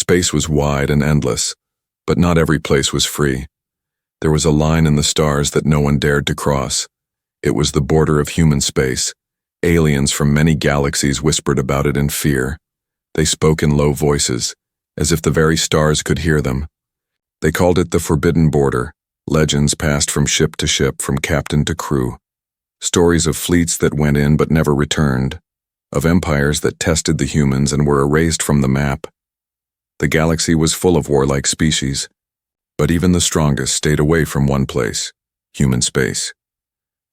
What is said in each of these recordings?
Space was wide and endless, but not every place was free. There was a line in the stars that no one dared to cross. It was the border of human space. Aliens from many galaxies whispered about it in fear. They spoke in low voices, as if the very stars could hear them. They called it the Forbidden Border. Legends passed from ship to ship, from captain to crew. Stories of fleets that went in but never returned, of empires that tested the humans and were erased from the map. The galaxy was full of warlike species, but even the strongest stayed away from one place, human space.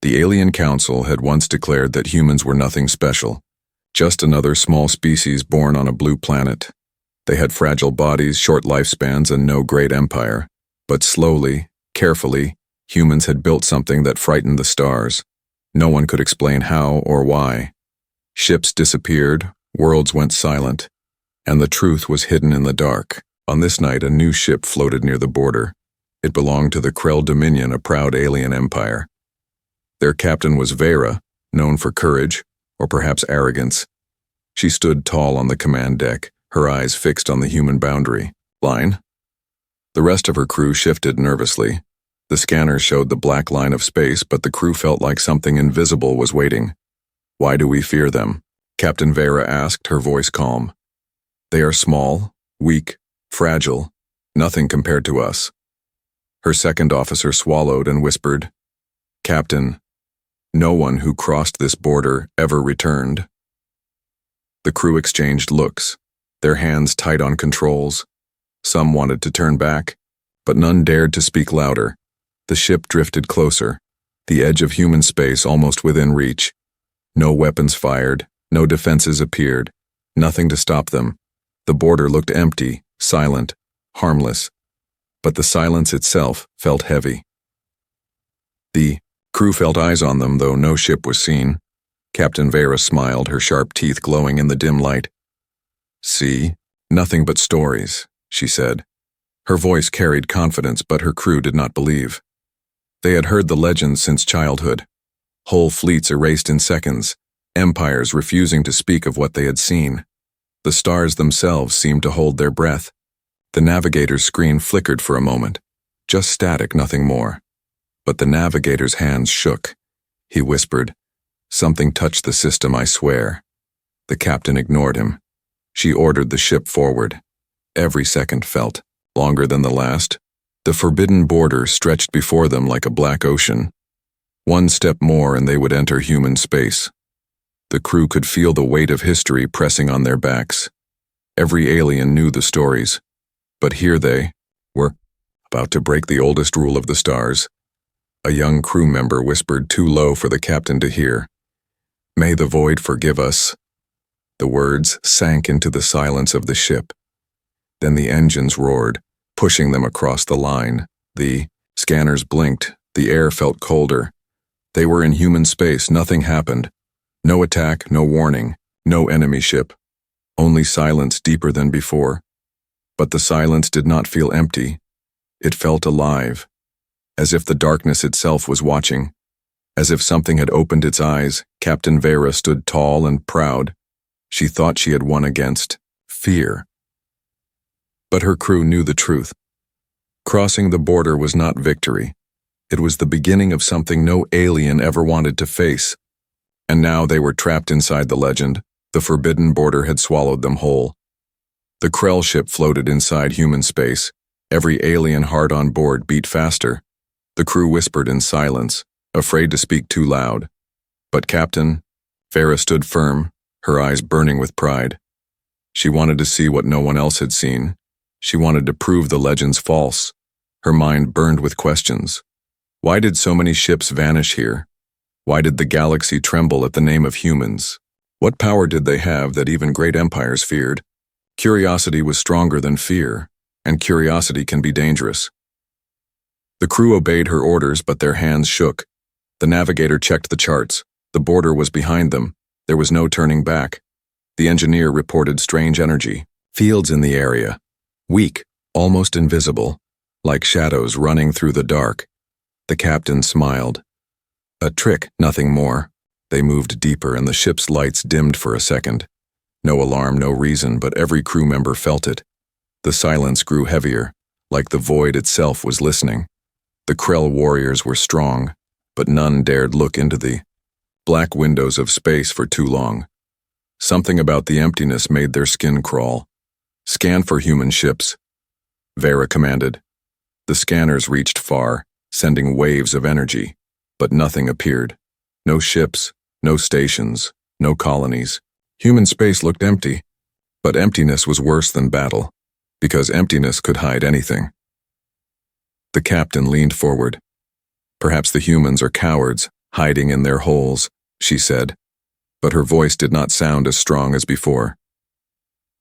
The Alien Council had once declared that humans were nothing special, just another small species born on a blue planet. They had fragile bodies, short lifespans, and no great empire. But slowly, carefully, humans had built something that frightened the stars. No one could explain how or why. Ships disappeared, worlds went silent, and the truth was hidden in the dark. On this night, a new ship floated near the border. It belonged to the Krell Dominion, a proud alien empire. Their captain was Vera, known for courage, or perhaps arrogance. She stood tall on the command deck, her eyes fixed on the human boundary line. The rest of her crew shifted nervously. The scanners showed the black line of space, but the crew felt like something invisible was waiting. "Why do we fear them?" Captain Vera asked, her voice calm. "They are small, weak, fragile, nothing compared to us." Her second officer swallowed and whispered, "Captain, no one who crossed this border ever returned." The crew exchanged looks, their hands tight on controls. Some wanted to turn back, but none dared to speak louder. The ship drifted closer, the edge of human space almost within reach. No weapons fired, no defenses appeared, nothing to stop them. The border looked empty, silent, harmless, but the silence itself felt heavy. The crew felt eyes on them, though no ship was seen. Captain Vera smiled, her sharp teeth glowing in the dim light. "See, nothing but stories," she said. Her voice carried confidence, but her crew did not believe. They had heard the legends since childhood. Whole fleets erased in seconds, empires refusing to speak of what they had seen. The stars themselves seemed to hold their breath. The navigator's screen flickered for a moment, just static, nothing more. But the navigator's hands shook. He whispered, "Something touched the system, I swear." The captain ignored him. She ordered the ship forward. Every second felt longer than the last. The forbidden border stretched before them like a black ocean. One step more and they would enter human space. The crew could feel the weight of history pressing on their backs. Every alien knew the stories, but here they were, about to break the oldest rule of the stars. A young crew member whispered too low for the captain to hear, "May the void forgive us." The words sank into the silence of the ship. Then the engines roared, pushing them across the line. The scanners blinked. The air felt colder. They were in human space. Nothing happened. No attack, no warning, no enemy ship. Only silence deeper than before. But the silence did not feel empty. It felt alive, as if the darkness itself was watching. As if something had opened its eyes. Captain Vera stood tall and proud. She thought she had won against fear. But her crew knew the truth. Crossing the border was not victory. It was the beginning of something no alien ever wanted to face. And now they were trapped inside the legend. The forbidden border had swallowed them whole. The Krell ship floated inside human space. Every alien heart on board beat faster. The crew whispered in silence, afraid to speak too loud. But Captain Vera stood firm, her eyes burning with pride. She wanted to see what no one else had seen. She wanted to prove the legends false. Her mind burned with questions. Why did so many ships vanish here? Why did the galaxy tremble at the name of humans? What power did they have that even great empires feared? Curiosity was stronger than fear, and curiosity can be dangerous. The crew obeyed her orders, but their hands shook. The navigator checked the charts. The border was behind them. There was no turning back. The engineer reported strange energy, fields in the area. Weak, almost invisible, like shadows running through the dark. The captain smiled. A trick, nothing more. They moved deeper and the ship's lights dimmed for a second. No alarm, no reason, but every crew member felt it. The silence grew heavier, like the void itself was listening. The Krell warriors were strong, but none dared look into the black windows of space for too long. Something about the emptiness made their skin crawl. "Scan for human ships," Vera commanded. The scanners reached far, sending waves of energy, but nothing appeared. No ships, no stations, no colonies. Human space looked empty, but emptiness was worse than battle, because emptiness could hide anything. The captain leaned forward. "Perhaps the humans are cowards, hiding in their holes," she said, but her voice did not sound as strong as before.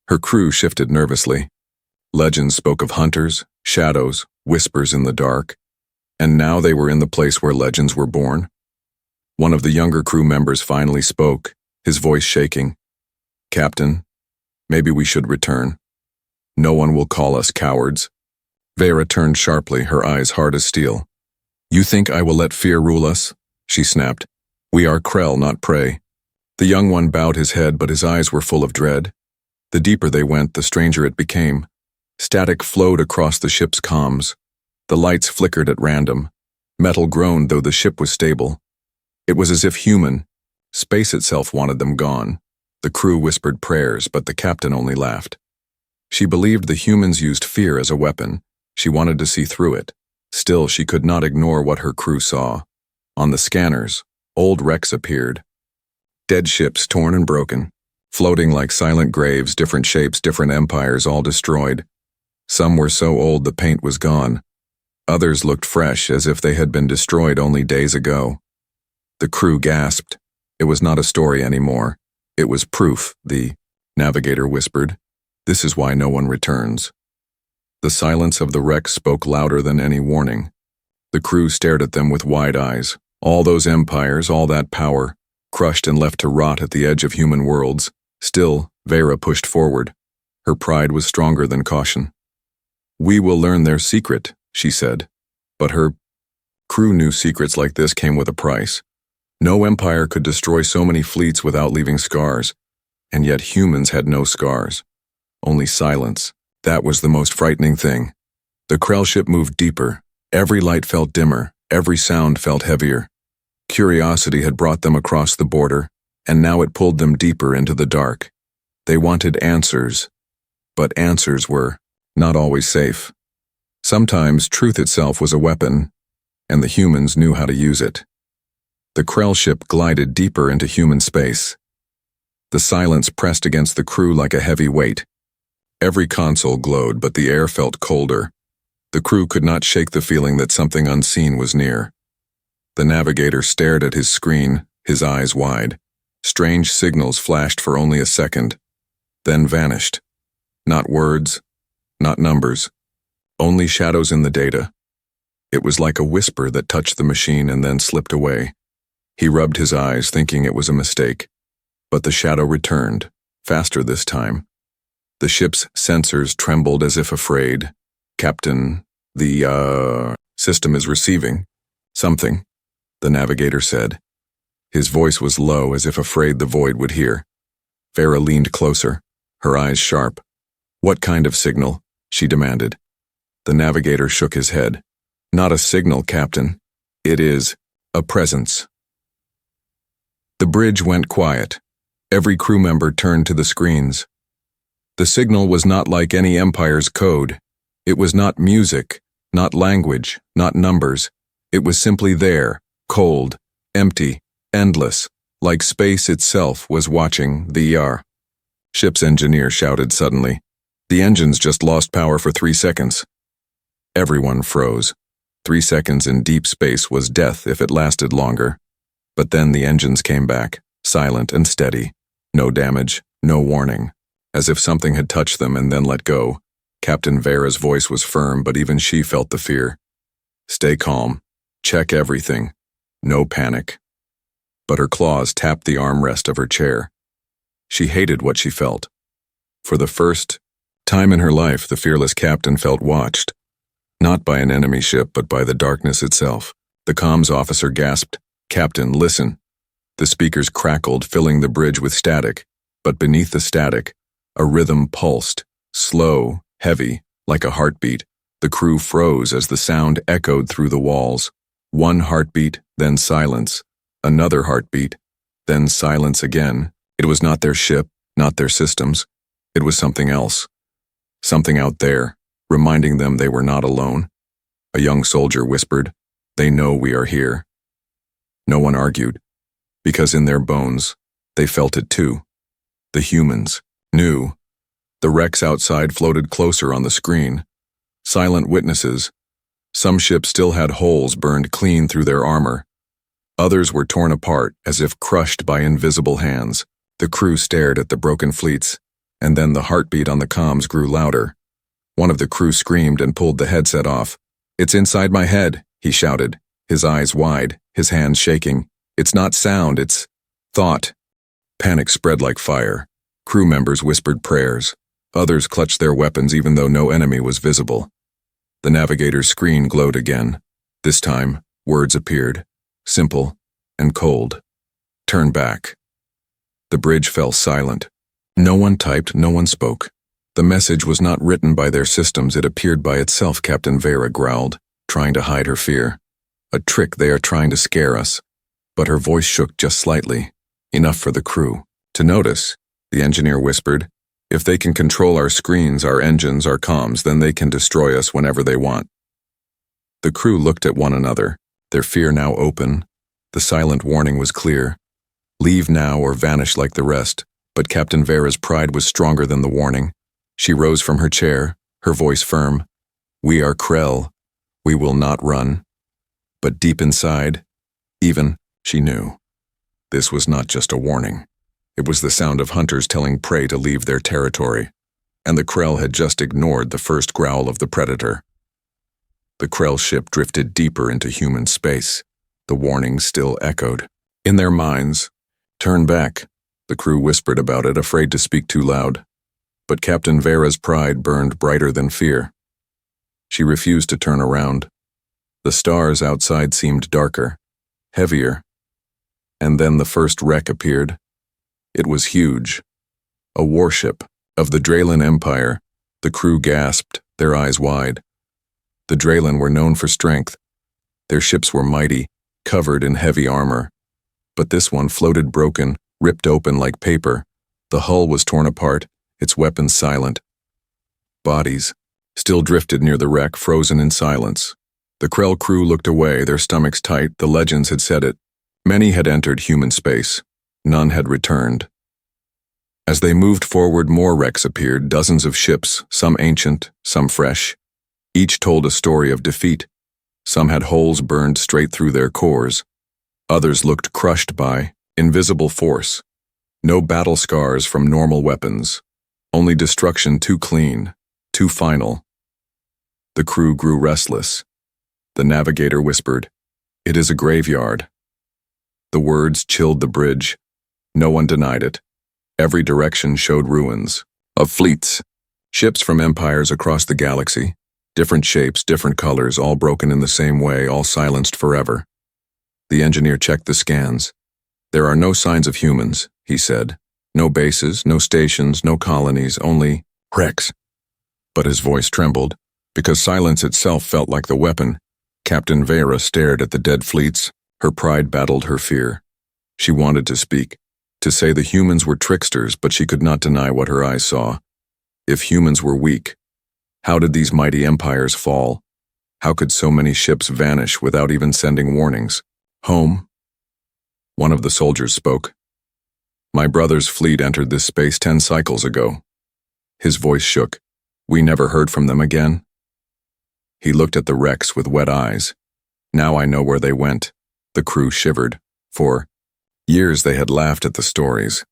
Her crew shifted nervously. Legends spoke of hunters, shadows, whispers in the dark, and now they were in the place where legends were born. One of the younger crew members finally spoke, his voice shaking. "Captain, maybe we should return. No one will call us cowards." Vera turned sharply, her eyes hard as steel. "You think I will let fear rule us?" she snapped. "We are Krell, not prey." The young one bowed his head, but his eyes were full of dread. The deeper they went, the stranger it became. Static flowed across the ship's comms. The lights flickered at random. Metal groaned, though the ship was stable. It was as if space itself wanted them gone. The crew whispered prayers, but the captain only laughed. She believed the humans used fear as a weapon. She wanted to see through it. Still, she could not ignore what her crew saw. On the scanners, old wrecks appeared. Dead ships, torn and broken, floating like silent graves, different shapes, different empires, all destroyed. Some were so old the paint was gone. Others looked fresh, as if they had been destroyed only days ago. The crew gasped. It was not a story anymore. It was proof, the navigator whispered. "This is why no one returns." The silence of the wreck spoke louder than any warning. The crew stared at them with wide eyes. All those empires, all that power, crushed and left to rot at the edge of human worlds. Still, Vera pushed forward. Her pride was stronger than caution. "We will learn their secret," she said. But her crew knew secrets like this came with a price. No empire could destroy so many fleets without leaving scars, and yet humans had no scars. Only silence. That was the most frightening thing. The Krell ship moved deeper. Every light felt dimmer. Every sound felt heavier. Curiosity had brought them across the border, and now it pulled them deeper into the dark. They wanted answers, but answers were not always safe. Sometimes truth itself was a weapon, and the humans knew how to use it. The Krell ship glided deeper into human space. The silence pressed against the crew like a heavy weight. Every console glowed, but the air felt colder. The crew could not shake the feeling that something unseen was near. The navigator stared at his screen, his eyes wide. Strange signals flashed for only a second, then vanished. Not words, not numbers, only shadows in the data. It was like a whisper that touched the machine and then slipped away. He rubbed his eyes, thinking it was a mistake. But the shadow returned, faster this time. The ship's sensors trembled as if afraid. "Captain, the system is receiving something," the navigator said. His voice was low, as if afraid the void would hear. Vera leaned closer, her eyes sharp. "What kind of signal?" she demanded. The navigator shook his head. "Not a signal, Captain. It is a presence." The bridge went quiet. Every crew member turned to the screens. The signal was not like any empire's code. It was not music, not language, not numbers. It was simply there, cold, empty, endless, like space itself was watching the ship's engineer shouted suddenly. "The engines just lost power for 3 seconds. Everyone froze. 3 seconds in deep space was death if it lasted longer. But then the engines came back, silent and steady. No damage, no warning. As if something had touched them and then let go. Captain Vera's voice was firm, but even she felt the fear. "Stay calm. Check everything. No panic." But her claws tapped the armrest of her chair. She hated what she felt. For the first time in her life, the fearless captain felt watched. Not by an enemy ship, but by the darkness itself. The comms officer gasped, "Captain, listen." The speakers crackled, filling the bridge with static. But beneath the static, a rhythm pulsed, slow, heavy, like a heartbeat. The crew froze as the sound echoed through the walls. One heartbeat, then silence. Another heartbeat, then silence again. It was not their ship, not their systems. It was something else. Something out there, reminding them they were not alone. A young soldier whispered, "They know we are here." No one argued, because in their bones, they felt it too. The humans knew. The wrecks outside floated closer on the screen. Silent witnesses. Some ships still had holes burned clean through their armor. Others were torn apart as if crushed by invisible hands. The crew stared at the broken fleets, and then the heartbeat on the comms grew louder. One of the crew screamed and pulled the headset off. "It's inside my head," he shouted, his eyes wide, his hands shaking. "It's not sound, it's thought." Panic spread like fire. Crew members whispered prayers. Others clutched their weapons even though no enemy was visible. The navigator's screen glowed again. This time, words appeared, simple and cold. "Turn back." The bridge fell silent. No one typed, no one spoke. The message was not written by their systems, it appeared by itself, Captain Vera growled, trying to hide her fear. "A trick, they are trying to scare us." But her voice shook just slightly, enough for the crew to notice. The engineer whispered, "If they can control our screens, our engines, our comms, then they can destroy us whenever they want." The crew looked at one another, their fear now open. The silent warning was clear. Leave now or vanish like the rest. But Captain Vera's pride was stronger than the warning. She rose from her chair, her voice firm. "We are Krell. We will not run." But deep inside, even, she knew. This was not just a warning. It was the sound of hunters telling prey to leave their territory. And the Krell had just ignored the first growl of the predator. The Krell ship drifted deeper into human space. The warning still echoed. In their minds, "Turn back." The crew whispered about it, afraid to speak too loud. But Captain Vera's pride burned brighter than fear. She refused to turn around. The stars outside seemed darker, heavier. And then the first wreck appeared. It was huge. A warship of the Draylen Empire. The crew gasped, their eyes wide. The Draylen were known for strength. Their ships were mighty, covered in heavy armor. But this one floated broken, ripped open like paper. The hull was torn apart, its weapons silent. Bodies still drifted near the wreck, frozen in silence. The Krell crew looked away, their stomachs tight. The legends had said it. Many had entered human space. None had returned. As they moved forward, more wrecks appeared, dozens of ships, some ancient, some fresh. Each told a story of defeat. Some had holes burned straight through their cores. Others looked crushed by invisible force. No battle scars from normal weapons. Only destruction too clean, too final. The crew grew restless. The navigator whispered, "It is a graveyard." The words chilled the bridge. No one denied it. Every direction showed ruins. Of fleets. Ships from empires across the galaxy. Different shapes, different colors, all broken in the same way, all silenced forever. The engineer checked the scans. "There are no signs of humans," he said. "No bases, no stations, no colonies, only wrecks." But his voice trembled, because silence itself felt like the weapon. Captain Vera stared at the dead fleets. Her pride battled her fear. She wanted to speak, to say the humans were tricksters, but she could not deny what her eyes saw. If humans were weak, how did these mighty empires fall? How could so many ships vanish without even sending warnings? "Home?" One of the soldiers spoke. "My brother's fleet entered this space 10 cycles ago." His voice shook. "We never heard from them again." He looked at the wrecks with wet eyes. "Now I know where they went." The crew shivered. For years they had laughed at the stories.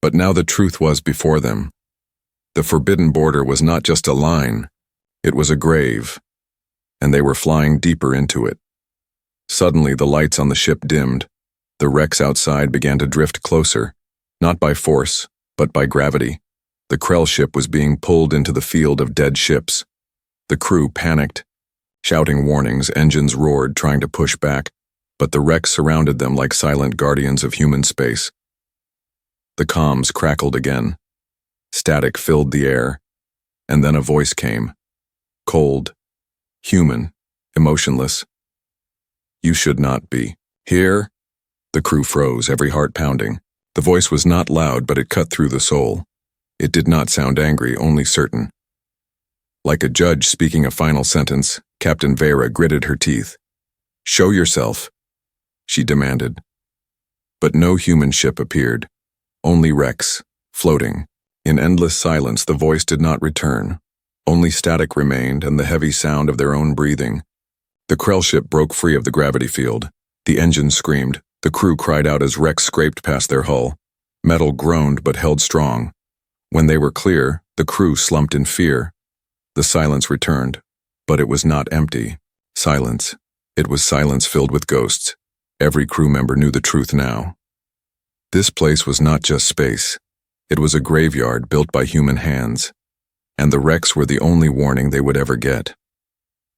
But now the truth was before them. The forbidden border was not just a line. It was a grave. And they were flying deeper into it. Suddenly the lights on the ship dimmed. The wrecks outside began to drift closer, not by force, but by gravity. The Krell ship was being pulled into the field of dead ships. The crew panicked. Shouting warnings, engines roared, trying to push back, but the wrecks surrounded them like silent guardians of human space. The comms crackled again. Static filled the air. And then a voice came. Cold. Human. Emotionless. You should not be here. The crew froze, every heart pounding. The voice was not loud, but it cut through the soul. It did not sound angry, only certain. Like a judge speaking a final sentence, Captain Vera gritted her teeth. Show yourself, she demanded. But no human ship appeared. Only wrecks, floating. In endless silence, the voice did not return. Only static remained and the heavy sound of their own breathing. The Krell ship broke free of the gravity field. The engine screamed. The crew cried out as wrecks scraped past their hull. Metal groaned but held strong. When they were clear, the crew slumped in fear. The silence returned, but it was not empty. Silence. It was silence filled with ghosts. Every crew member knew the truth now. This place was not just space. It was a graveyard built by human hands, and the wrecks were the only warning they would ever get.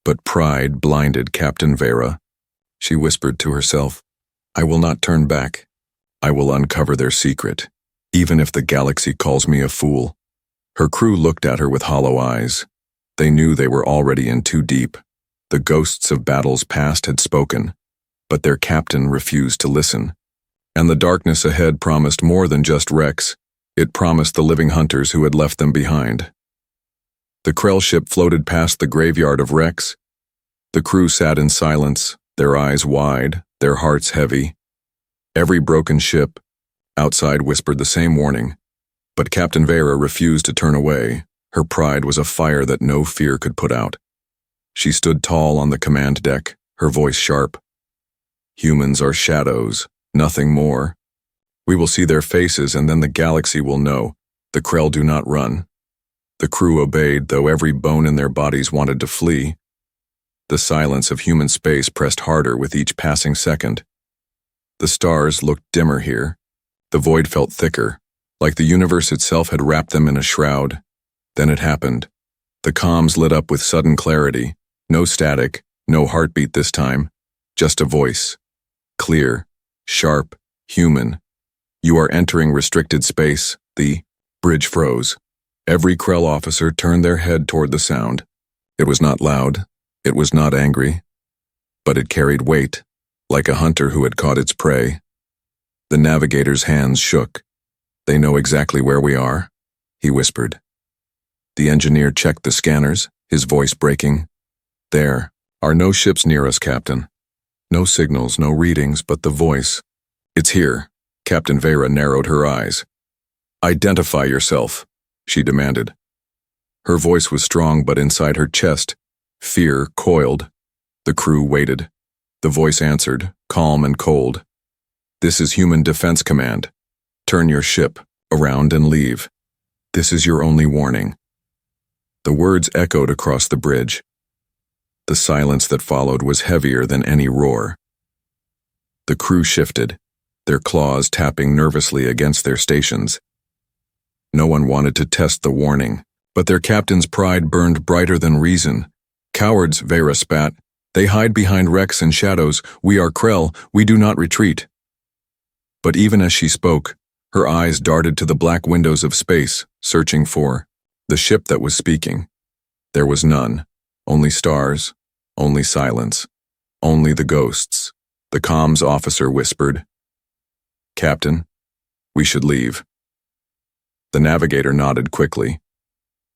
But pride blinded Captain Vera. She whispered to herself, I will not turn back. I will uncover their secret, even if the galaxy calls me a fool. Her crew looked at her with hollow eyes. They knew they were already in too deep. The ghosts of battles past had spoken, but their captain refused to listen. And the darkness ahead promised more than just wrecks. It promised the living hunters who had left them behind. The Krell ship floated past the graveyard of wrecks. The crew sat in silence, their eyes wide, their hearts heavy. Every broken ship outside whispered the same warning, but Captain Vera refused to turn away. Her pride was a fire that no fear could put out. She stood tall on the command deck, her voice sharp. Humans are shadows, nothing more. We will see their faces and then the galaxy will know. The Krell do not run. The crew obeyed, though every bone in their bodies wanted to flee. The silence of human space pressed harder with each passing second. The stars looked dimmer here. The void felt thicker, like the universe itself had wrapped them in a shroud. Then it happened. The comms lit up with sudden clarity. No static, no heartbeat this time. Just a voice. Clear, sharp, human. You are entering restricted space. The bridge froze. Every Krell officer turned their head toward the sound. It was not loud. It was not angry. But it carried weight, like a hunter who had caught its prey. The navigator's hands shook. They know exactly where we are, he whispered. The engineer checked the scanners, his voice breaking. There are no ships near us, Captain. No signals, no readings, but the voice. It's here. Captain Vera narrowed her eyes. Identify yourself, she demanded. Her voice was strong, but inside her chest, fear coiled. The crew waited. The voice answered, calm and cold. This is Human Defense Command. Turn your ship around and leave. This is your only warning. The words echoed across the bridge. The silence that followed was heavier than any roar. The crew shifted, their claws tapping nervously against their stations. No one wanted to test the warning, but their captain's pride burned brighter than reason. Cowards, Vera spat. They hide behind wrecks and shadows. We are Krell. We do not retreat. But even as she spoke, her eyes darted to the black windows of space, searching for the ship that was speaking. There was none. Only stars. Only silence. Only the ghosts. The comms officer whispered, Captain, we should leave. The navigator nodded quickly.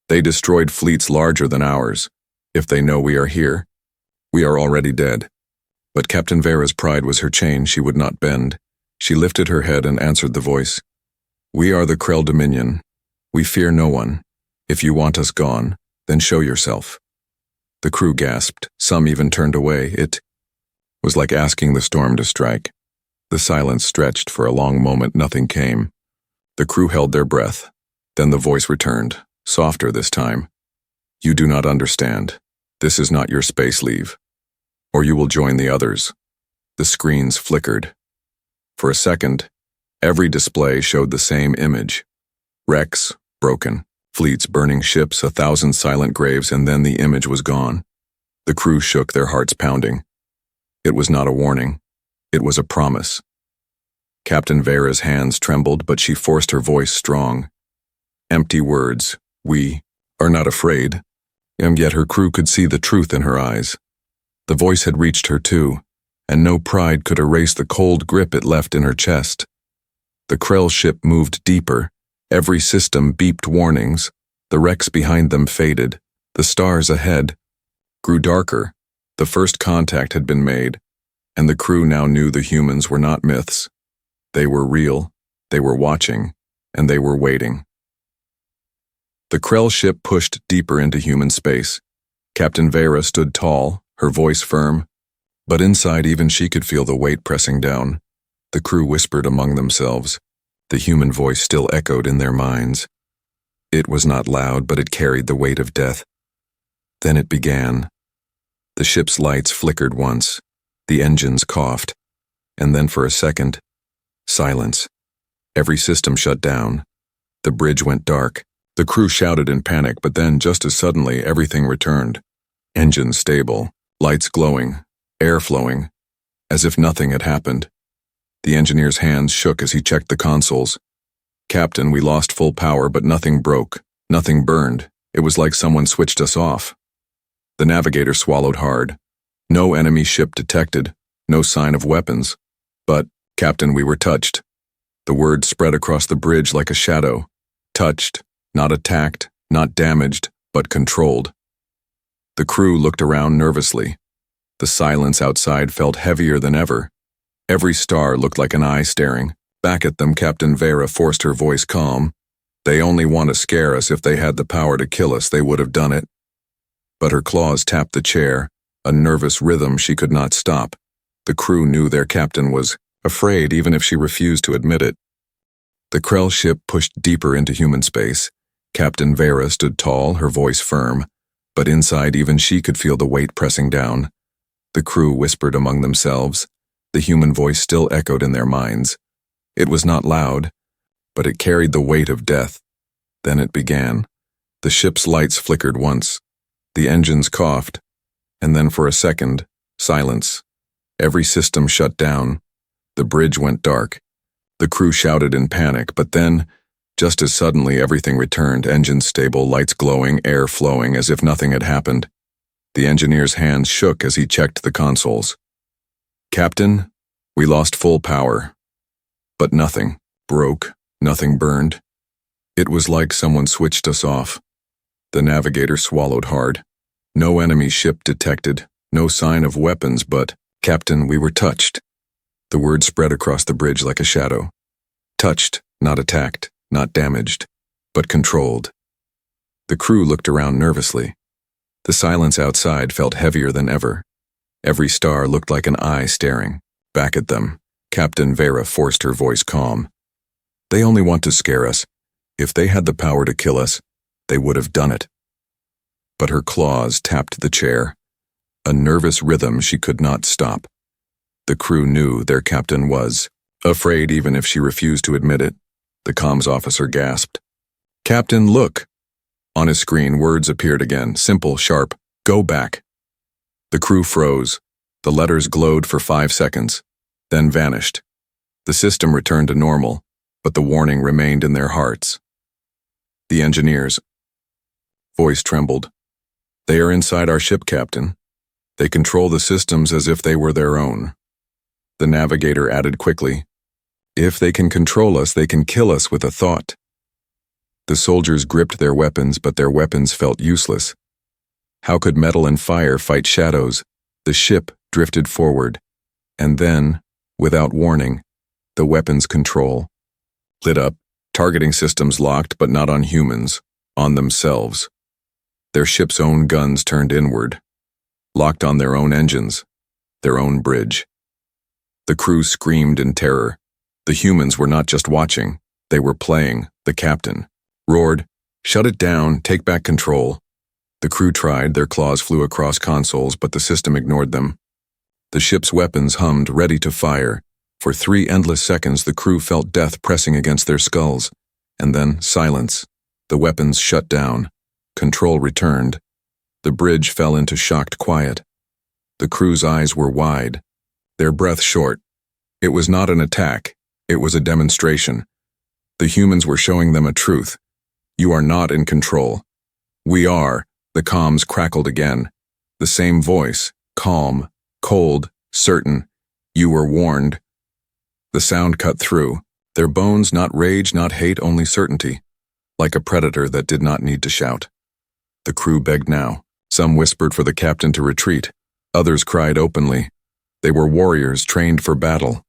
They destroyed fleets larger than ours. If they know we are here, we are already dead. But Captain Vera's pride was her chain she would not bend. She lifted her head and answered the voice. We are the Krell Dominion. We fear no one. If you want us gone, then show yourself. The crew gasped. Some even turned away. It was like asking the storm to strike. The silence stretched for a long moment. Nothing came. The crew held their breath. Then the voice returned, softer this time. You do not understand. This is not your space, leave. Or you will join the others. The screens flickered. For a second, every display showed the same image. Wrecks, broken, fleets burning ships, 1,000 silent graves, and then the image was gone. The crew shook, their hearts pounding. It was not a warning. It was a promise. Captain Vera's hands trembled, but she forced her voice strong. Empty words. We are not afraid, and yet her crew could see the truth in her eyes. The voice had reached her too, and no pride could erase the cold grip it left in her chest. The Krell ship moved deeper, every system beeped warnings, the wrecks behind them faded, the stars ahead grew darker. The first contact had been made, and the crew now knew the humans were not myths. They were real, they were watching, and they were waiting. The Krell ship pushed deeper into human space. Captain Vera stood tall, her voice firm, but inside even she could feel the weight pressing down. The crew whispered among themselves. The human voice still echoed in their minds. It was not loud, but it carried the weight of death. Then it began. The ship's lights flickered once. The engines coughed. And then for a second, silence. Every system shut down. The bridge went dark. The crew shouted in panic, but then, just as suddenly, everything returned. Engines stable, lights glowing, air flowing, as if nothing had happened. The engineer's hands shook as he checked the consoles. "Captain, we lost full power, but nothing broke, nothing burned. It was like someone switched us off." The navigator swallowed hard. No enemy ship detected, no sign of weapons. But, "Captain, we were touched." The word spread across the bridge like a shadow. Touched, not attacked, not damaged, but controlled. The crew looked around nervously. The silence outside felt heavier than ever. Every star looked like an eye staring. Back at them, Captain Vera forced her voice calm. "They only want to scare us. If they had the power to kill us, they would have done it." But her claws tapped the chair, a nervous rhythm she could not stop. The crew knew their captain was afraid, even if she refused to admit it. The Krell ship pushed deeper into human space. Captain Vera stood tall, her voice firm, but inside even she could feel the weight pressing down. The crew whispered among themselves. The human voice still echoed in their minds. It was not loud, but it carried the weight of death. Then it began. The ship's lights flickered once. The engines coughed, and then for a second, silence. Every system shut down. The bridge went dark. The crew shouted in panic, but then, just as suddenly, everything returned, engines stable, lights glowing, air flowing, as if nothing had happened. The engineer's hands shook as he checked the consoles. "Captain, we lost full power. But nothing broke, nothing burned. It was like someone switched us off." The navigator swallowed hard. No enemy ship detected, no sign of weapons, but, "Captain, we were touched." The word spread across the bridge like a shadow. Touched, not attacked, not damaged, but controlled. The crew looked around nervously. The silence outside felt heavier than ever. Every star looked like an eye staring. Back at them, Captain Vera forced her voice calm. "They only want to scare us. If they had the power to kill us, they would have done it." But her claws tapped the chair, a nervous rhythm she could not stop. The crew knew their captain was afraid, even if she refused to admit it. The comms officer gasped. "Captain, look!" On his screen, words appeared again, simple, sharp, "Go back." The crew froze. The letters glowed for 5 seconds, then vanished. The system returned to normal, but the warning remained in their hearts. The engineer's voice trembled. "They are inside our ship, Captain. They control the systems as if they were their own." The navigator added quickly, "If they can control us, they can kill us with a thought." The soldiers gripped their weapons, but their weapons felt useless. How could metal and fire fight shadows? The ship drifted forward, and then, without warning, the weapons control lit up, targeting systems locked, but not on humans, on themselves. Their ship's own guns turned inward, locked on their own engines, their own bridge. The crew screamed in terror. The humans were not just watching, they were playing. The captain roared, "Shut it down, take back control." The crew tried, their claws flew across consoles, but the system ignored them. The ship's weapons hummed, ready to fire. For 3 endless seconds, the crew felt death pressing against their skulls. And then, silence. The weapons shut down. Control returned. The bridge fell into shocked quiet. The crew's eyes were wide, their breath short. It was not an attack, it was a demonstration. The humans were showing them a truth. You are not in control. "We are." The comms crackled again. The same voice, calm, cold, certain. "You were warned." The sound cut through. Their bones, not rage, not hate, only certainty. Like a predator that did not need to shout. The crew begged now. Some whispered for the captain to retreat. Others cried openly. They were warriors trained for battle.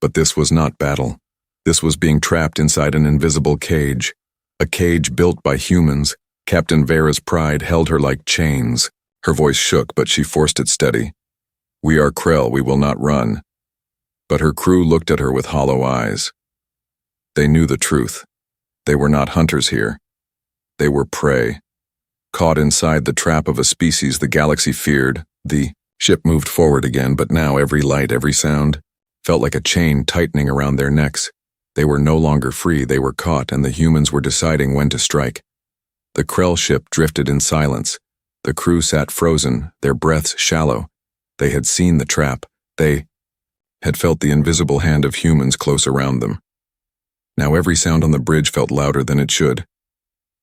But this was not battle. This was being trapped inside an invisible cage. A cage built by humans. Captain Vera's pride held her like chains. Her voice shook, but she forced it steady. "We are Krell, we will not run." But her crew looked at her with hollow eyes. They knew the truth. They were not hunters here. They were prey. Caught inside the trap of a species the galaxy feared, the ship moved forward again, but now every light, every sound, felt like a chain tightening around their necks. They were no longer free, they were caught, and the humans were deciding when to strike. The Krell ship drifted in silence. The crew sat frozen, their breaths shallow. They had seen the trap. They had felt the invisible hand of humans close around them. Now every sound on the bridge felt louder than it should.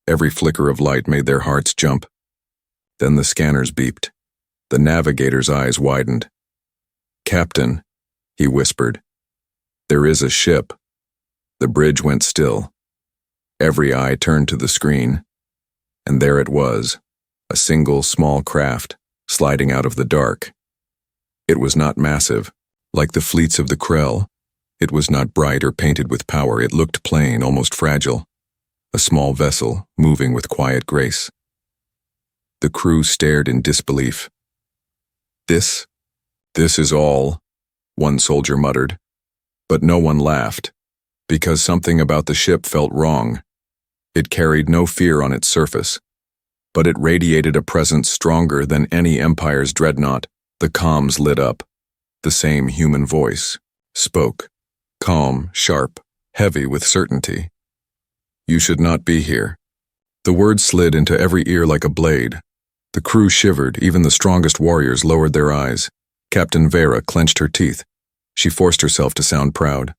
Every flicker of light made their hearts jump. Then the scanners beeped. The navigator's eyes widened. "Captain," he whispered, "there is a ship." The bridge went still. Every eye turned to the screen. And there it was, a single small craft, sliding out of the dark. It was not massive, like the fleets of the Krell. It was not bright or painted with power. It looked plain, almost fragile. A small vessel, moving with quiet grace. The crew stared in disbelief. This is all," one soldier muttered. But no one laughed, because something about the ship felt wrong. It carried no fear on its surface, but it radiated a presence stronger than any empire's dreadnought. The comms lit up. The same human voice spoke, calm, sharp, heavy with certainty. "You should not be here." The words slid into every ear like a blade. The crew shivered, even the strongest warriors lowered their eyes. Captain Vera clenched her teeth. She forced herself to sound proud.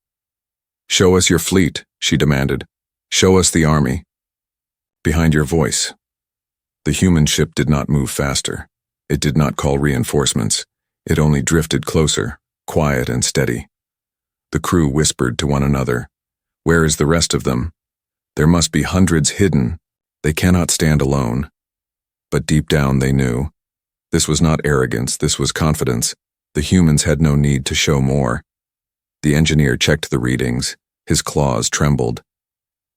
"Show us your fleet," she demanded. "Show us the army." "Behind your voice." The human ship did not move faster. It did not call reinforcements. It only drifted closer, quiet and steady. The crew whispered to one another. "Where is the rest of them? There must be hundreds hidden. They cannot stand alone." But deep down they knew. This was not arrogance, this was confidence. The humans had no need to show more. The engineer checked the readings. His claws trembled.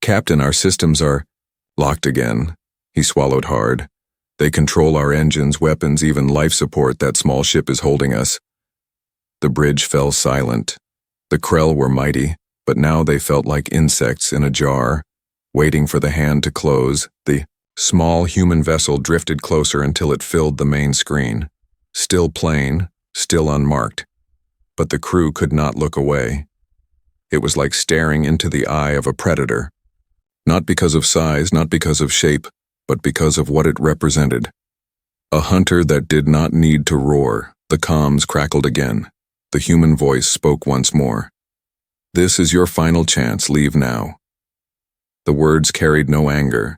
"Captain, our systems are locked again." He swallowed hard. "They control our engines, weapons, even life support. That small ship is holding us." The bridge fell silent. The Krell were mighty, but now they felt like insects in a jar, waiting for the hand to close. The small human vessel drifted closer until it filled the main screen. Still plain, still unmarked. But the crew could not look away. It was like staring into the eye of a predator. Not because of size, not because of shape, but because of what it represented. A hunter that did not need to roar. The comms crackled again. The human voice spoke once more. "This is your final chance, leave now." The words carried no anger.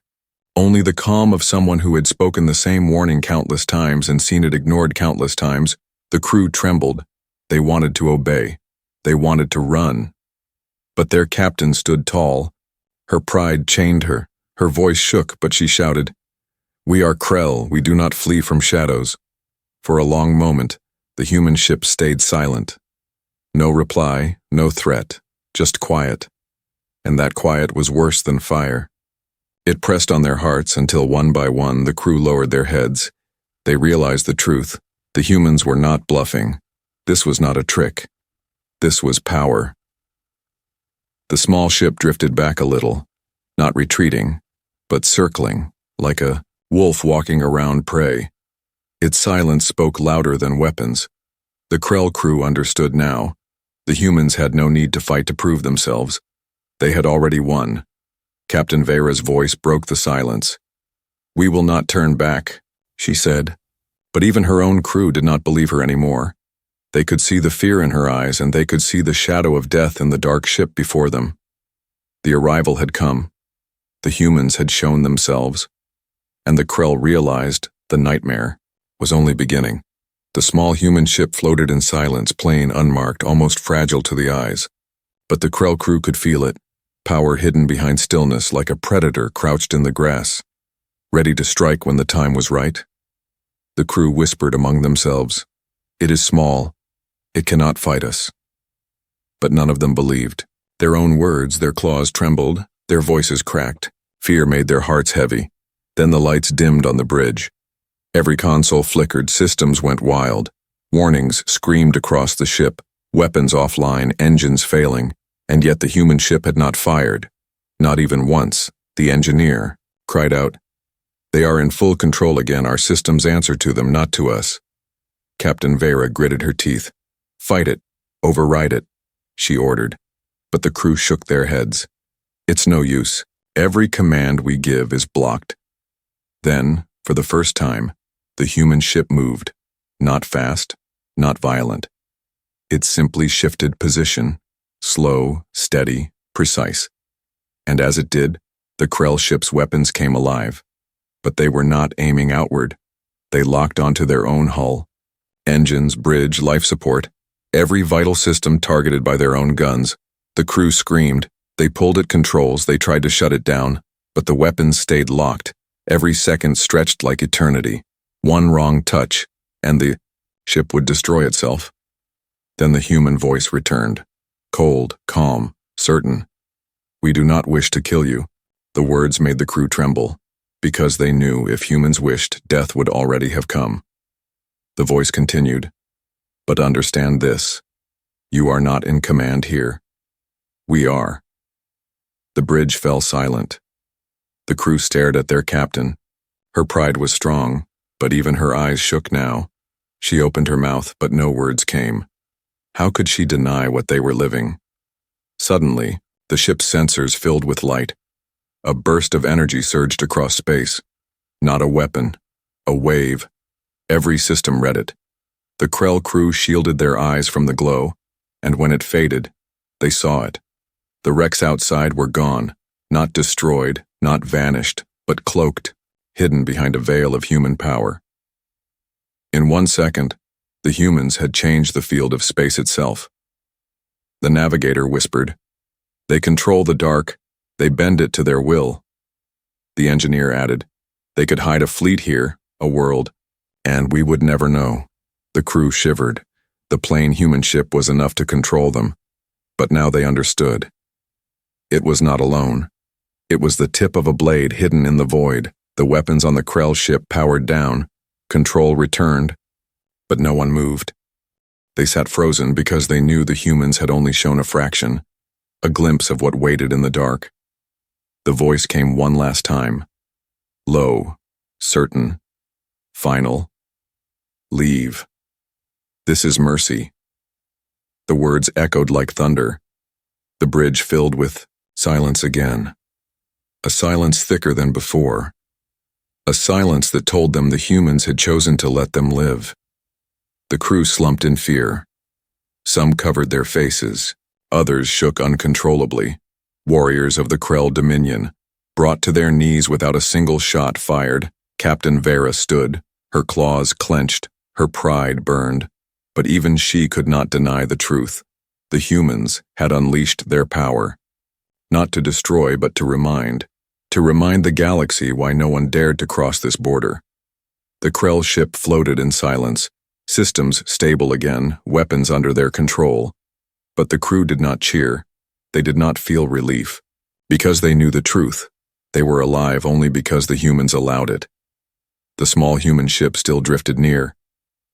Only the calm of someone who had spoken the same warning countless times and seen it ignored countless times. The crew trembled. They wanted to obey. They wanted to run. But their captain stood tall. Her pride chained her. Her voice shook, but she shouted, "We are Krell, we do not flee from shadows." For a long moment, the human ship stayed silent. No reply, no threat, just quiet. And that quiet was worse than fire. It pressed on their hearts until one by one the crew lowered their heads. They realized the truth. The humans were not bluffing. This was not a trick. This was power. The small ship drifted back a little, not retreating, but circling, like a wolf walking around prey. Its silence spoke louder than weapons. The Krell crew understood now. The humans had no need to fight to prove themselves. They had already won. Captain Vera's voice broke the silence. "We will not turn back," she said. But even her own crew did not believe her anymore. They could see the fear in her eyes, and they could see the shadow of death in the dark ship before them. The arrival had come. The humans had shown themselves. and the Krell realized the nightmare was only beginning. The small human ship floated in silence, plain, unmarked, almost fragile to the eyes. But the Krell crew could feel it, power hidden behind stillness like a predator crouched in the grass, ready to strike when the time was right. The crew whispered among themselves, "It is small. It cannot fight us." But none of them believed. Their own words, their claws trembled, their voices cracked. Fear made their hearts heavy. Then the lights dimmed on the bridge. Every console flickered, systems went wild. Warnings screamed across the ship, weapons offline, engines failing, and yet the human ship had not fired. Not even once. The engineer cried out, "They are in full control again. Our systems answer to them, not to us." Captain Vera gritted her teeth. "Fight it. Override it," she ordered. But the crew shook their heads. "It's no use. Every command we give is blocked." Then, for the first time, the human ship moved. Not fast, not violent. It simply shifted position. Slow, steady, precise. And as it did, the Krell ship's weapons came alive. But they were not aiming outward. They locked onto their own hull. Engines, bridge, life support, every vital system targeted by their own guns. The crew screamed. They pulled at controls, they tried to shut it down, but the weapons stayed locked. Every second stretched like eternity. One wrong touch, and the ship would destroy itself. Then the human voice returned. Cold, calm, certain. "We do not wish to kill you." The words made the crew tremble, because they knew if humans wished, death would already have come. The voice continued, "But understand this. You are not in command here. We are." The bridge fell silent. The crew stared at their captain. Her pride was strong, but even her eyes shook now. She opened her mouth, but no words came. How could she deny what they were living? Suddenly, the ship's sensors filled with light. A burst of energy surged across space. Not a weapon, a wave. Every system read it. The Krell crew shielded their eyes from the glow, and when it faded, they saw it. The wrecks outside were gone, not destroyed, not vanished, but cloaked, hidden behind a veil of human power. In 1 second, the humans had changed the field of space itself. The navigator whispered, "They control the dark, they bend it to their will." The engineer added, "They could hide a fleet here, a world, and we would never know." The crew shivered. The plain human ship was enough to control them, but now they understood. It was not alone. It was the tip of a blade hidden in the void. The weapons on the Krell ship powered down. Control returned, but no one moved. They sat frozen because they knew the humans had only shown a fraction, a glimpse of what waited in the dark. The voice came one last time. Low, certain, final. "Leave. This is mercy." The words echoed like thunder. The bridge filled with silence again. A silence thicker than before. A silence that told them the humans had chosen to let them live. The crew slumped in fear. Some covered their faces. Others shook uncontrollably. Warriors of the Krell Dominion, brought to their knees without a single shot fired, Captain Vera stood, her claws clenched, her pride burned. But even she could not deny the truth. The humans had unleashed their power. Not to destroy, but to remind. To remind the galaxy why no one dared to cross this border. The Krell ship floated in silence, systems stable again, weapons under their control. But the crew did not cheer. They did not feel relief. Because they knew the truth. They were alive only because the humans allowed it. The small human ship still drifted near.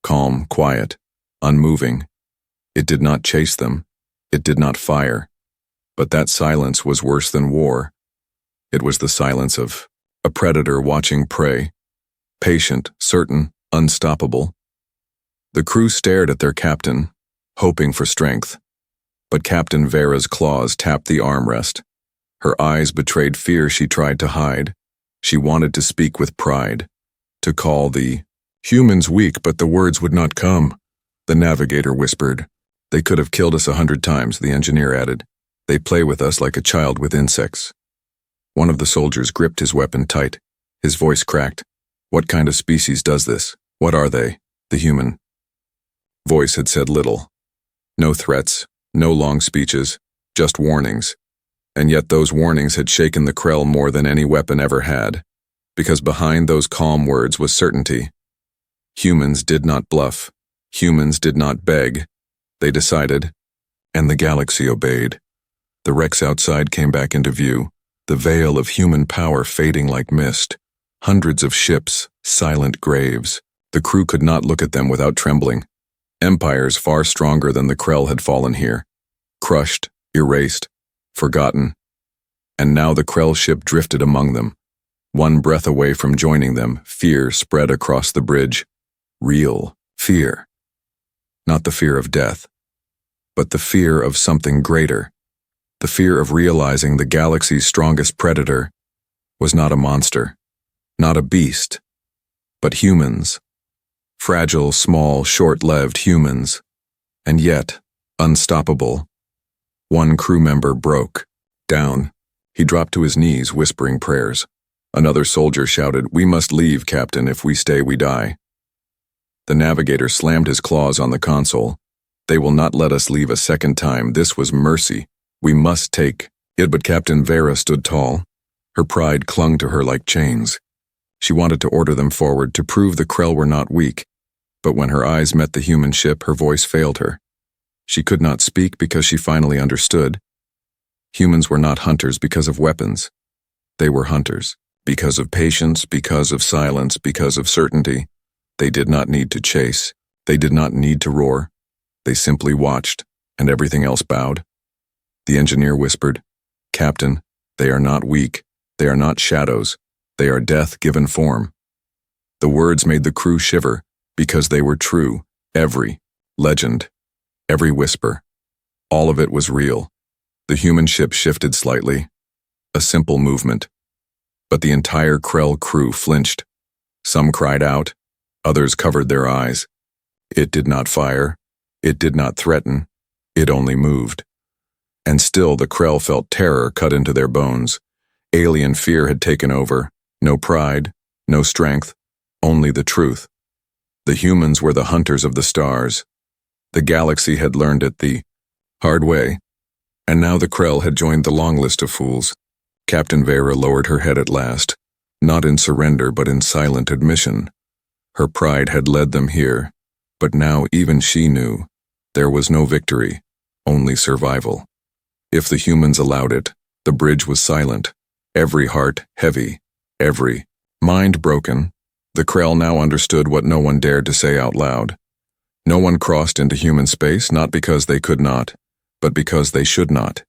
Calm, quiet, unmoving. It did not chase them. It did not fire. But that silence was worse than war. It was the silence of a predator watching prey. Patient, certain, unstoppable. The crew stared at their captain, hoping for strength. But Captain Vera's claws tapped the armrest. Her eyes betrayed fear she tried to hide. She wanted to speak with pride. To call the humans weak, but the words would not come. The navigator whispered. "They could have killed us 100 times, the engineer added. "They play with us like a child with insects." One of the soldiers gripped his weapon tight. His voice cracked. What kind of species does this? What are they? The human voice had said little. No threats, no long speeches, just warnings. And yet those warnings had shaken the Krell more than any weapon ever had, because behind those calm words was certainty. Humans did not bluff. Humans did not beg. They decided, and the galaxy obeyed. The wrecks outside came back into view, the veil of human power fading like mist. Hundreds of ships, silent graves. The crew could not look at them without trembling. Empires far stronger than the Krell had fallen here. Crushed, erased, forgotten. And now the Krell ship drifted among them. One breath away from joining them, fear spread across the bridge. Real fear. Not the fear of death, but the fear of something greater. The fear of realizing the galaxy's strongest predator was not a monster, not a beast, but humans. Fragile, small, short-lived humans, and yet unstoppable. One crew member broke down. He dropped to his knees, whispering prayers. Another soldier shouted, "We must leave, Captain. If we stay, we die." The navigator slammed his claws on the console. "They will not let us leave a second time. This was mercy. We must take it." But Captain Vera stood tall. Her pride clung to her like chains. She wanted to order them forward, to prove the Krell were not weak. But when her eyes met the human ship, her voice failed her. She could not speak because she finally understood. Humans were not hunters because of weapons. They were hunters because of patience, because of silence, because of certainty. They did not need to chase. They did not need to roar. They simply watched, and everything else bowed. The engineer whispered, "Captain, they are not weak. They are not shadows. They are death given form." The words made the crew shiver, because they were true. Every legend, every whisper, all of it was real. The human ship shifted slightly, a simple movement. But the entire Krell crew flinched. Some cried out, others covered their eyes. It did not fire, it did not threaten, it only moved. And still the Krell felt terror cut into their bones. Alien fear had taken over. No pride, no strength, only the truth. The humans were the hunters of the stars. The galaxy had learned it the hard way. And now the Krell had joined the long list of fools. Captain Vera lowered her head at last, not in surrender but in silent admission. Her pride had led them here, but now even she knew there was no victory, only survival. If the humans allowed it, the bridge was silent, every heart heavy, every mind broken. The Krell now understood what no one dared to say out loud. No one crossed into human space, not because they could not, but because they should not.